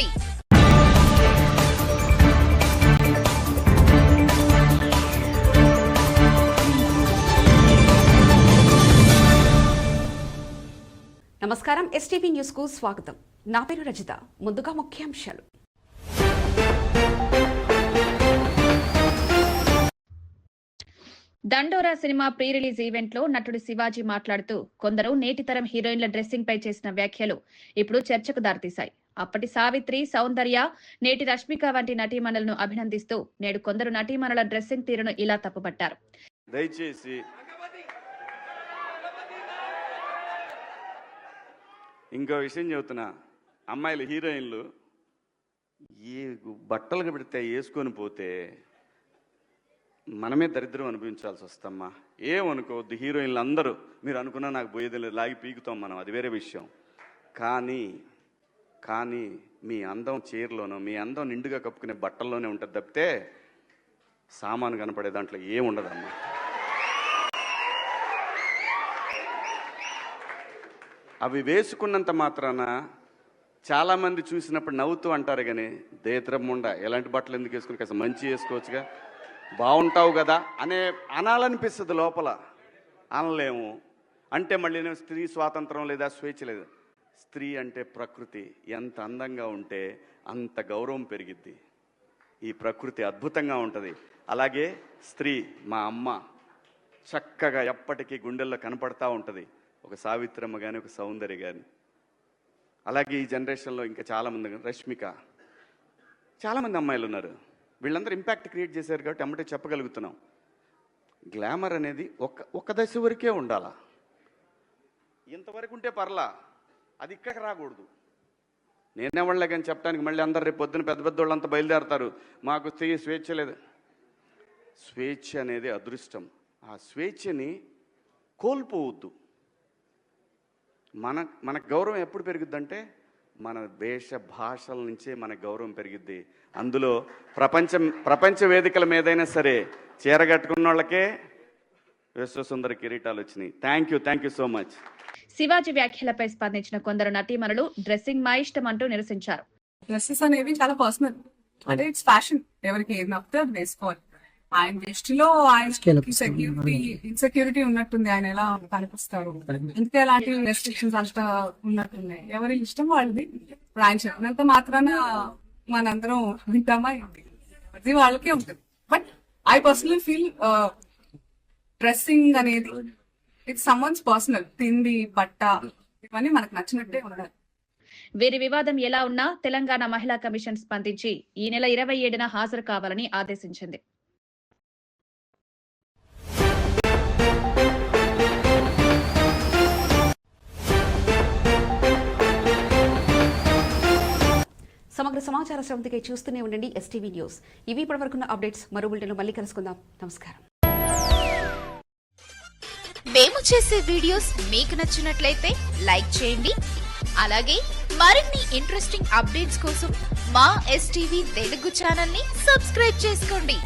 చేసుకోండి. నమస్కారం, STV news కు స్వాగతం. నా పేరు రజిత. ముందుగా ముఖ్యాంశాలు. దండోరా సినిమా ప్రీ రిలీజ్ ఈవెంట్ లో నటుడు శివాజీ మాట్లాడుతూ కొందరు నేటి తరం హీరోయిన్ల డ్రెస్సింగ్ పై చేసిన వ్యాఖ్యలు ఇప్పుడు చర్చకు దారితీశాయి. అప్పటి సావిత్రి, సౌందర్య, నేటి రష్మిక వంటి నటీమణులను అభినందిస్తూ నేడు కొందరు నటీమణుల డ్రెస్సింగ్ తీరును ఇలా తప్పుపట్టారు. దయచేసి ఇంకో విషయం చెబుతున్నా, అమ్మాయిలు హీరోయిన్లు ఏ బట్టలు పెడితే వేసుకొని పోతే మనమే దరిద్రం అనిపించాల్సి వస్తమ్మా. ఏమనుకోవద్దు, హీరోయిన్లు అందరూ మీరు అనుకున్నా నాకు పోయేది లేదు, లాగి పీకుతాం మనం, అది వేరే విషయం. కానీ మీ అందం చీరలోనో మీ అందం నిండుగా కప్పుకునే బట్టల్లోనే ఉంటుంది తప్పితే సామాను కనపడే దాంట్లో ఏముండదమ్మా. అవి వేసుకున్నంత మాత్రాన చాలామంది చూసినప్పుడు నవ్వుతూ అంటారు, కానీ దేత్రమ్ముండ ఎలాంటి బట్టలు ఎందుకు వేసుకుని కాస్త మంచి వేసుకోవచ్చుగా, బాగుంటావు కదా అనాలనిపిస్తుంది. లోపల అనలేము. అంటే మళ్ళీ స్త్రీ స్వాతంత్రం లేదా స్వేచ్ఛ లేదు. స్త్రీ అంటే ప్రకృతి, ఎంత అందంగా ఉంటే అంత గౌరవం పెరిగిద్ది. ఈ ప్రకృతి అద్భుతంగా ఉంటుంది. అలాగే స్త్రీ మా అమ్మ చక్కగా ఎప్పటికీ గుండెల్లో కనపడతా ఉంటుంది, ఒక సావిత్రమ్మ కానీ ఒక సౌందర్య కానీ. అలాగే ఈ జనరేషన్లో ఇంకా చాలామంది, రష్మిక, చాలామంది అమ్మాయిలు ఉన్నారు. వీళ్ళందరూ ఇంపాక్ట్ క్రియేట్ చేశారు కాబట్టి అమ్మటే చెప్పగలుగుతున్నాం. గ్లామర్ అనేది ఒక దశ వరకే ఉండాలా, ఇంతవరకు ఉంటే పర్లా, అది ఇక్కడికి రాకూడదు. నేనేవాళ్ళే కానీ చెప్పడానికి మళ్ళీ అందరు రేపు పొద్దున పెద్ద పెద్ద వాళ్ళంతా బయలుదేరతారు, మాకు స్వేచ్ఛ లేదు. స్వేచ్ఛ అనేది అదృష్టం. ఆ స్వేచ్ఛని కోల్పోవద్దు. మన గౌరవం ఎప్పుడు పెరుగుద్దంటే మన వేష భాషల నుంచే మన గౌరవం పెరిగిద్ది. అందులో ప్రపంచ వేదికల మీదైనా సరే చీరగట్టుకున్న వాళ్ళకే విశ్వసుందర కిరీటాలు వచ్చినాయి. Thank you so much. Shivaji వ్యాఖ్యలపై స్పందించిన కొందరు నటీమణులు డ్రెస్సింగ్ మా ఇష్టం అంటూ నిరసించారు. డ్రెస్సెస్ అనేవి చాలా పర్సనల్, అంటే ఇట్స్ ఫ్యాషన్, ఎవరికి ఏది నచ్చితే అది వేసుకోవాలి. ఆయన దృష్టిలో ఆయన ఇన్సెక్యూరిటీ ఉన్నట్టుంది, ఆయన ఎలా కనిపిస్తారు, ఇందుకే అలాంటి రెస్ట్రిక్షన్స్ అంతా ఉన్నట్టున్నాయి. ఎవరి ఇష్టం వాళ్ళది. ఇప్పుడు ఆయన చెప్పినంత మాత్రాన మనందరం వింటామా, అది వాళ్ళకే ఉంటుంది. But I personally feel dressing అనేది ఇట్స్ సమ్వన్స్ పర్సనల్. తిండి, బట్ట, ఇవన్నీ మనకు నచ్చినట్టే ఉండాలి. వీరి వివాదం ఎలా ఉన్నా తెలంగాణ మహిళా కమిషన్ స్పందించి ఈ నెల 27న హాజరు కావాలని ఆదేశించింది. సమగ్ర సమాచార శ్రవంతికై చూస్తూనే ఉండండి ఎస్టీవీ న్యూస్. ఇవి ఇప్పటివరకున్న అప్డేట్స్. మరో బులెటిన్లో మళ్ళీ కలుసుకుందాం. నమస్కారం. మేము చేసే వీడియోస్ మీకు నచ్చినట్లయితే లైక్ చేయండి. అలాగే మరిన్ని ఇంట్రెస్టింగ్ అప్డేట్స్ కోసం మా ఎస్టీవీ తెలుగు ఛానల్ ని సబ్స్క్రైబ్ చేసుకోండి.